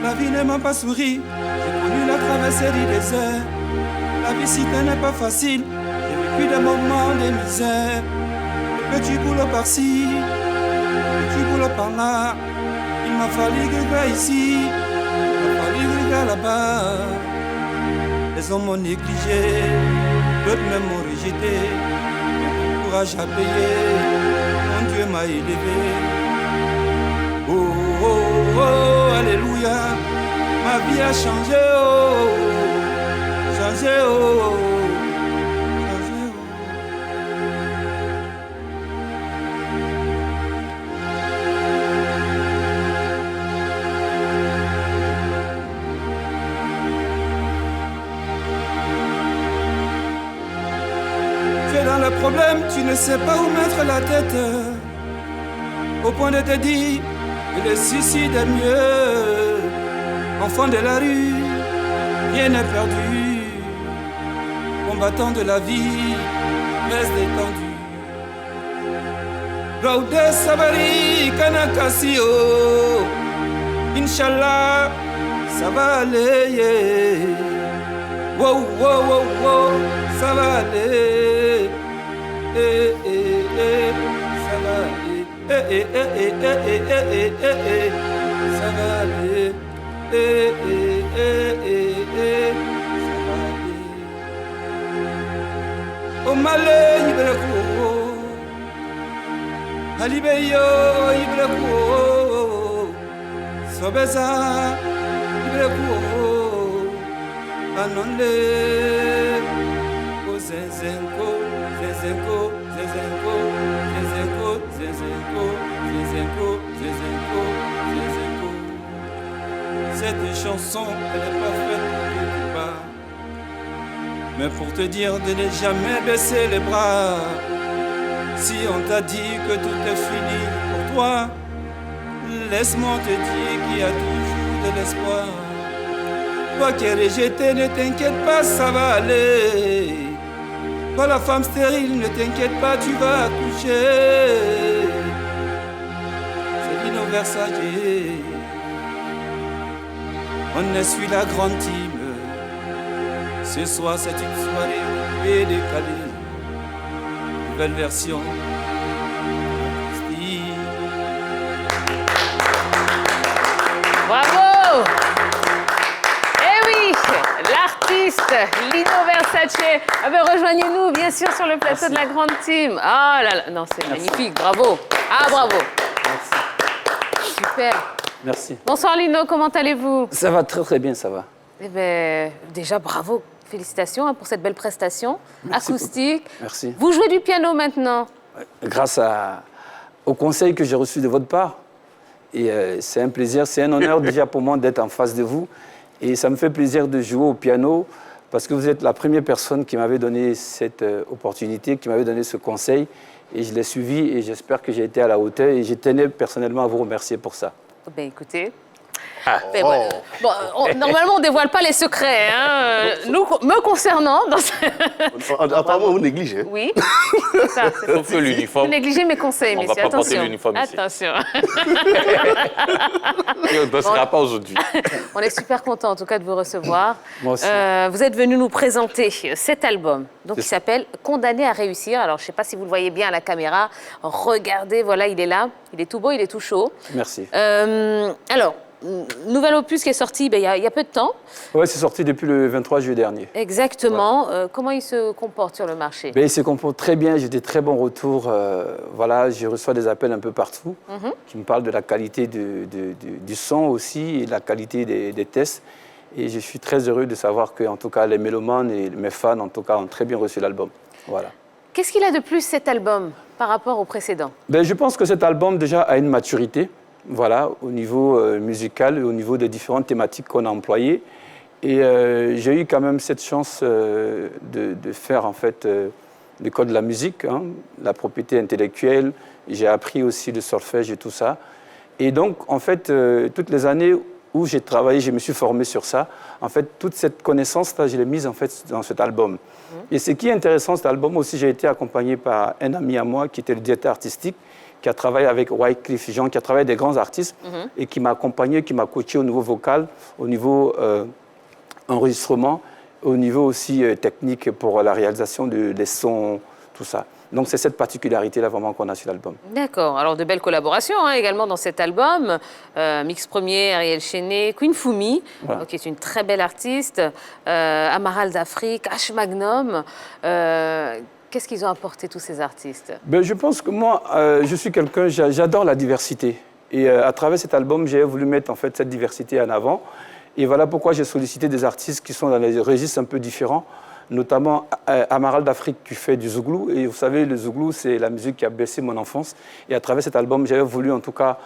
La vie ne m'a pas souri, j'ai connu la traversée du désert. La vie si n'est pas facile, j'ai vécu des moments de misère. Le petit boulot par-ci, le petit boulot par-là. Il m'a fallu vivre ici, il m'a fallu vivre là-bas. Les hommes m'ont négligé, d'autres même m'ont rejeté. Mon courage à payer, mon Dieu m'a élevé. Oh, oh, oh, alléluia, ma vie a changé, oh, changé, oh, changé, oh. Tu es dans le problème, tu ne sais pas où mettre la tête, au point de te dire que le suicide est mieux. Enfant de la rue, rien n'est perdu. Combattant de la vie, reste détendu. Raude Sabari Kanakasio, Inch'Allah, ça va aller. Yeah. Wow, wow, wow, wow, ça va aller. Eh, eh, eh, ça va aller. Eh, eh, eh, eh, eh, eh, eh, eh, eh, ça va aller. Eh, eh, eh, eh, eh, ça va aller. Oh malé, Ibreko, Alibeyo, Ibreko, Sobeza, Ibreko, Anonde, Oh Zenzenko, Zenzenko, Zenzenko, Zenzenko, Zenzenko, Zenzenko, Zenzenko, Zenzenko. Cette chanson, elle n'est pas faite quelque part, mais pour te dire de ne jamais baisser les bras. Si on t'a dit que tout est fini pour toi, laisse-moi te dire qu'il y a toujours de l'espoir. Toi qui es rejeté, ne t'inquiète pas, ça va aller. Toi la femme stérile, ne t'inquiète pas, tu vas accoucher. C'est Lino Versace. On essuie la grande team. Ce soir c'est une soirée et décalée. Nouvelle version. Bravo! Eh oui, l'artiste Lino Versace. Ah ben rejoignez-nous bien sûr sur le plateau de la grande team. Ah là là, non c'est magnifique, bravo. Ah bravo. Merci. Super. Merci. Bonsoir Lino, comment allez-vous? Ça va très très bien, ça va. Eh bien, déjà bravo, félicitations hein, pour cette belle prestation acoustique. Beaucoup. Merci. Vous jouez du piano maintenant? Grâce au conseil que j'ai reçu de votre part. Et c'est un plaisir, c'est un honneur déjà pour moi d'être en face de vous. Et ça me fait plaisir de jouer au piano parce que vous êtes la première personne qui m'avait donné cette opportunité, qui m'avait donné ce conseil. Et je l'ai suivi et j'espère que j'ai été à la hauteur. Et je tenais personnellement à vous remercier pour ça. Ben écoutez, bon, normalement on ne dévoile pas les secrets, hein. Nous, me concernant. Apparemment, vous négligez. Oui, c'est ça. Sauf que l'uniforme. Vous négligez mes conseils, On messieurs. va pas porter Attention. l'uniforme ici. Attention. Et on ne sera pas aujourd'hui. On est super content en tout cas de vous recevoir. Moi aussi. Vous êtes venu nous présenter cet album, donc C'est qui ça. s'appelle Condamné à réussir. Alors je ne sais pas si vous le voyez bien à la caméra. Regardez, voilà, il est là. Il est tout beau, il est tout chaud. Merci. Alors, nouvel opus qui est sorti il y a peu de temps. Ouais, c'est sorti depuis le 23 juillet dernier. Exactement. Comment il se comporte sur le marché? Ben, il se comporte très bien, j'ai des très bons retours. Voilà, je reçois des appels un peu partout qui me parlent de la qualité du son aussi et de la qualité des tests. Et je suis très heureux de savoir que, en tout cas, les mélomanes et mes fans, en tout cas, ont très bien reçu l'album. Voilà. Qu'est-ce qu'il a de plus, cet album, par rapport au précédent? Ben, je pense que cet album, déjà, a une maturité, voilà, au niveau musical et au niveau des différentes thématiques qu'on a employées. Et j'ai eu quand même cette chance de faire, en fait, l'école de la musique, hein, la propriété intellectuelle. J'ai appris aussi le solfège et tout ça. Et donc, en fait, toutes les années où j'ai travaillé, je me suis formé sur ça. En fait, toute cette connaissance-là, je l'ai mise en fait dans cet album. Et ce qui est intéressant, cet album aussi, j'ai été accompagné par un ami à moi qui était le directeur artistique, qui a travaillé avec Wyclef Jean, qui a travaillé avec des grands artistes et qui m'a accompagné, qui m'a coaché au niveau vocal, au niveau enregistrement, au niveau aussi technique pour la réalisation des sons, tout ça. Donc c'est cette particularité-là vraiment qu'on a sur l'album. D'accord. Alors de belles collaborations également dans cet album. Mix Premier, Ariel Chené, Queen Fumi, Voilà. qui est une très belle artiste, Amaral d'Afrique, H Magnum. Qu'est-ce qu'ils ont apporté tous ces artistes? Ben, je pense que moi, je suis quelqu'un, j'adore la diversité. Et à travers cet album, j'ai voulu mettre en fait cette diversité en avant. Et voilà pourquoi j'ai sollicité des artistes qui sont dans des registres un peu différents, notamment Amaral d'Afrique qui fait du zouglou. Et vous savez, le zouglou, c'est la musique qui a bercé mon enfance. Et à travers cet album, j'avais voulu en tout cas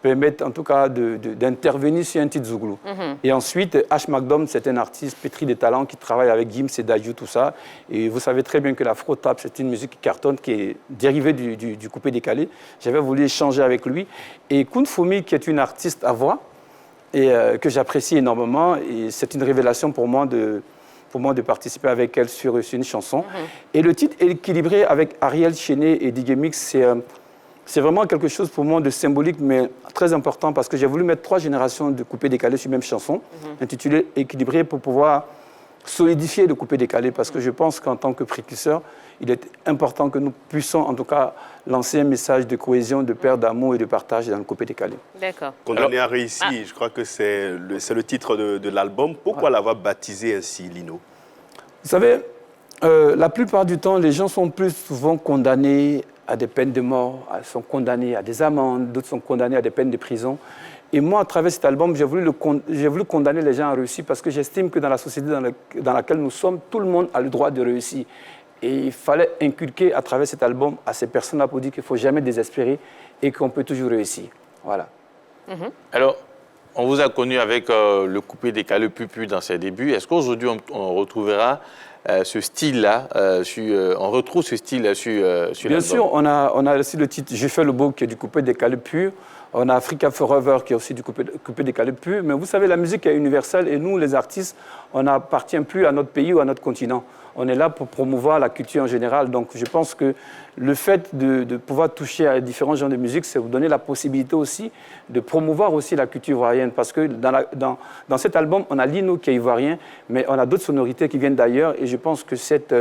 permettre d'intervenir sur un titre zouglou. Et ensuite, H. McDom, c'est un artiste pétri de talent qui travaille avec Gims et Dadju, tout ça. Et vous savez très bien que l'afro-tap, c'est une musique qui cartonne, qui est dérivée du coupé-décalé. J'avais voulu échanger avec lui. Et Queen Fumi, qui est une artiste à voix, et que j'apprécie énormément. Et c'est une révélation pour moi de participer avec elle sur une chanson. Et le titre équilibré avec Ariel Chené et DJ Mix, c'est vraiment quelque chose pour moi de symbolique, mais très important, parce que j'ai voulu mettre 3 générations de coupé-décalé sur une même chanson, intitulée Équilibré, pour pouvoir solidifier le coupé-décalé, parce que je pense qu'en tant que précurseur, il est important que nous puissions en tout cas lancer un message de cohésion, de paix, d'amour et de partage dans le coupé-décalé. D'accord. Condamné à réussir, je crois que c'est le titre de l'album. Pourquoi l'avoir baptisé ainsi, Lino? Vous savez, la plupart du temps, les gens sont plus souvent condamnés à des peines de mort, sont condamnés à des amendes, d'autres sont condamnés à des peines de prison. Et moi, à travers cet album, j'ai voulu condamner les gens à réussir, parce que j'estime que dans la société dans laquelle nous sommes, tout le monde a le droit de réussir. Et il fallait inculquer à travers cet album à ces personnes-là pour dire qu'il ne faut jamais désespérer et qu'on peut toujours réussir. Voilà. Alors, on vous a connu avec le coupé-décalé Pupu dans ses débuts. Est-ce qu'aujourd'hui, on retrouvera ce style-là, on retrouve ce style-là sur l'album? Bien sûr, on a aussi le titre « Je fais le beau » qui est du coupé-décalé pur. On a Africa Forever qui est aussi du coupé-décalé pur. Mais vous savez, la musique est universelle et nous, les artistes, on n'appartient plus à notre pays ou à notre continent. On est là pour promouvoir la culture en général. Donc je pense que le fait de pouvoir toucher à différents genres de musique, c'est vous donner la possibilité aussi de promouvoir aussi la culture ivoirienne. Parce que dans cet album, on a Lino qui est ivoirien, mais on a d'autres sonorités qui viennent d'ailleurs. Et je pense que cette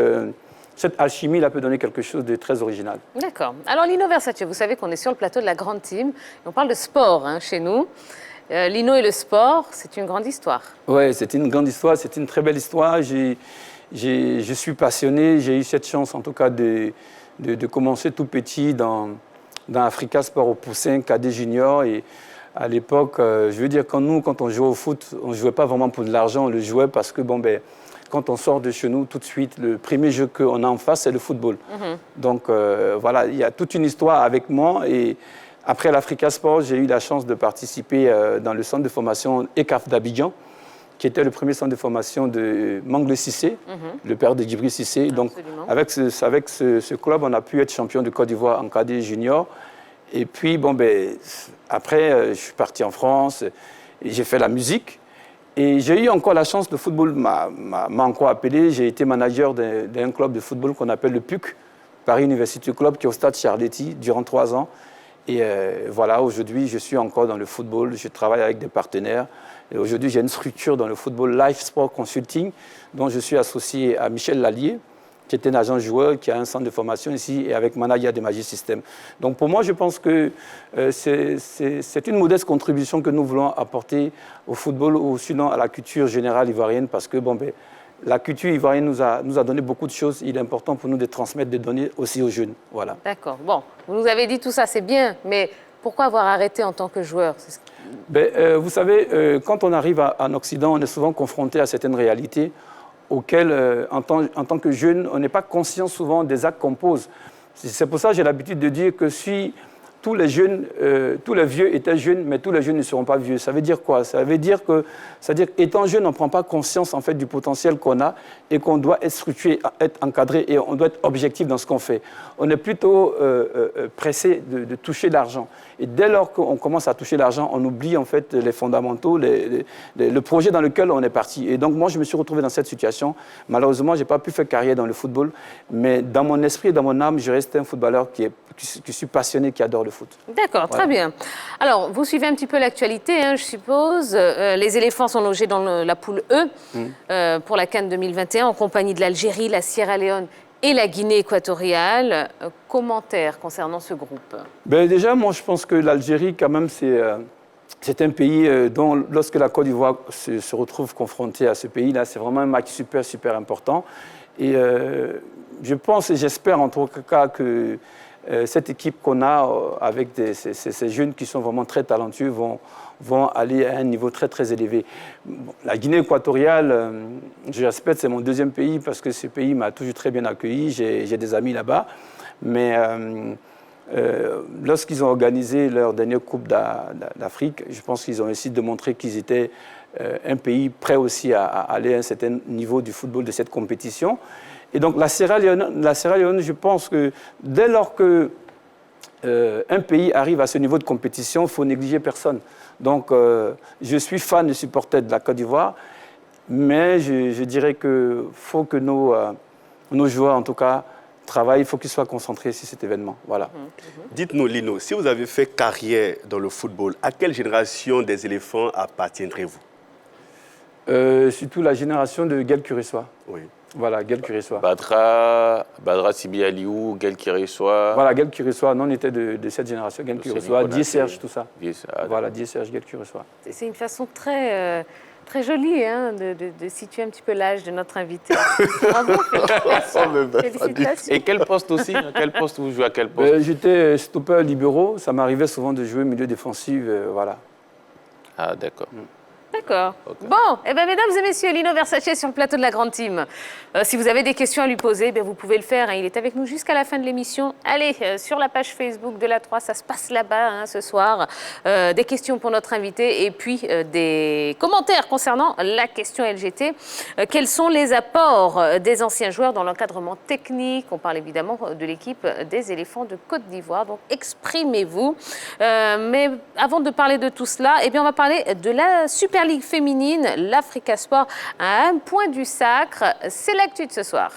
alchimie-là peut donner quelque chose de très original. D'accord. Alors Lino Versace, vous savez qu'on est sur le plateau de la Grande Team. On parle de sport chez nous. Lino et le sport, c'est une grande histoire. Oui, c'est une grande histoire, c'est une très belle histoire. Je suis passionné, j'ai eu cette chance en tout cas de commencer tout petit dans Africa Sport au Poussin, cadet junior. Et à l'époque, je veux dire, quand on jouait au foot, on ne jouait pas vraiment pour de l'argent, on le jouait parce que, quand on sort de chez nous, tout de suite, le premier jeu qu'on a en face, c'est le football. Donc voilà, il y a toute une histoire avec moi. Et après l'Africa Sport, j'ai eu la chance de participer dans le centre de formation ECAF d'Abidjan, qui était le premier centre de formation de Mangle Cissé, le père de Djibril Cissé. Donc, avec ce club, on a pu être champion de Côte d'Ivoire en cadet junior. Et puis, après, je suis parti en France, et j'ai fait la musique. Et j'ai eu encore la chance, le football m'a encore appelé. J'ai été manager d'un club de football qu'on appelle le PUC, Paris University Club, qui est au stade Charletti, durant 3 ans. Et voilà, aujourd'hui, je suis encore dans le football, je travaille avec des partenaires. Et aujourd'hui, j'ai une structure dans le football Life Sport Consulting, dont je suis associé à Michel Lallier, qui est un agent joueur, qui a un centre de formation ici, et avec Manaya de Magic System. Donc pour moi, je pense que c'est une modeste contribution que nous voulons apporter au football ou sinon à la culture générale ivoirienne, parce que la culture ivoirienne nous a donné beaucoup de choses. Il est important pour nous de transmettre des données aussi aux jeunes. Voilà. D'accord. Bon, vous nous avez dit tout ça, c'est bien, mais pourquoi avoir arrêté en tant que joueur? Vous savez, quand on arrive en Occident, on est souvent confronté à certaines réalités auxquelles, en tant que jeune, on n'est pas conscient souvent des actes qu'on pose. C'est pour ça que j'ai l'habitude de dire que si tous les vieux étaient jeunes, mais tous les jeunes ne seront pas vieux. Ça veut dire quoi? Ça veut dire étant jeune, on ne prend pas conscience en fait, du potentiel qu'on a et qu'on doit être structuré, être encadré et on doit être objectif dans ce qu'on fait. On est plutôt pressé de toucher l'argent. Et dès lors qu'on commence à toucher l'argent, on oublie en fait les fondamentaux, le projet dans lequel on est parti. Et donc moi, je me suis retrouvé dans cette situation. Malheureusement, je n'ai pas pu faire carrière dans le football, mais dans mon esprit et dans mon âme, je reste un footballeur qui suis passionné, qui adore le le foot. D'accord, très bien. Alors, vous suivez un petit peu l'actualité, hein, je suppose. Les éléphants sont logés dans la poule E pour la CAN 2021 en compagnie de l'Algérie, la Sierra Leone et la Guinée équatoriale. Commentaires concernant ce groupe? Déjà, moi, je pense que l'Algérie, quand même, c'est un pays dont, lorsque la Côte d'Ivoire se retrouve confrontée à ce pays-là, c'est vraiment un match super, super important. Et je pense et j'espère en tout cas que cette équipe qu'on a avec ces jeunes qui sont vraiment très talentueux vont aller à un niveau très, très élevé. La Guinée équatoriale, je respecte, c'est mon deuxième pays parce que ce pays m'a toujours très bien accueilli. J'ai des amis là-bas. Mais lorsqu'ils ont organisé leur dernière Coupe d'Afrique, je pense qu'ils ont essayé de montrer qu'ils étaient un pays prêt aussi à aller à un certain niveau du football de cette compétition. Et donc la Sierra Leone, je pense que dès lors que un pays arrive à ce niveau de compétition, il ne faut négliger personne. Donc je suis fan et supporter de la Côte d'Ivoire, mais je dirais qu'il faut que nos joueurs, en tout cas, travaillent, il faut qu'ils soient concentrés sur cet événement. Voilà. Dites-nous, Lino, si vous avez fait carrière dans le football, à quelle génération des éléphants appartiendrez-vous? Surtout la génération de Guel Kuressoa. Oui. Voilà, Guel Kuressoa. Badra Sibi Aliou, Guel Kuressoa. Voilà, Guel Kuressoa. Non, on était de cette génération. Guel Kuressoa, Dié Serge, tout ça. Voilà, Dié Serge, Guel Kuressoa. C'est une façon très, très jolie hein, de situer un petit peu l'âge de notre invité. Bravo, félicitations. Et quel poste aussi? Quel poste vous jouez à quel poste? J'étais stopper libéraux. Ça m'arrivait souvent de jouer milieu défensif. Voilà. Ah, d'accord. D'accord. Okay. Bon, eh bien, mesdames et messieurs, Lino Versace sur le plateau de la Grande Team. Si vous avez des questions à lui poser, vous pouvez le faire. Hein. Il est avec nous jusqu'à la fin de l'émission. Allez, sur la page Facebook de la 3, ça se passe là-bas hein, ce soir. Des questions pour notre invité et puis des commentaires concernant la question LGT. Quels sont les apports des anciens joueurs dans l'encadrement technique? On parle évidemment de l'équipe des éléphants de Côte d'Ivoire. Donc, exprimez-vous. Mais avant de parler de tout cela, eh bien, on va parler de la Super Ligue féminine, l'Africa Sport à un point du sacre. C'est l'actu de ce soir.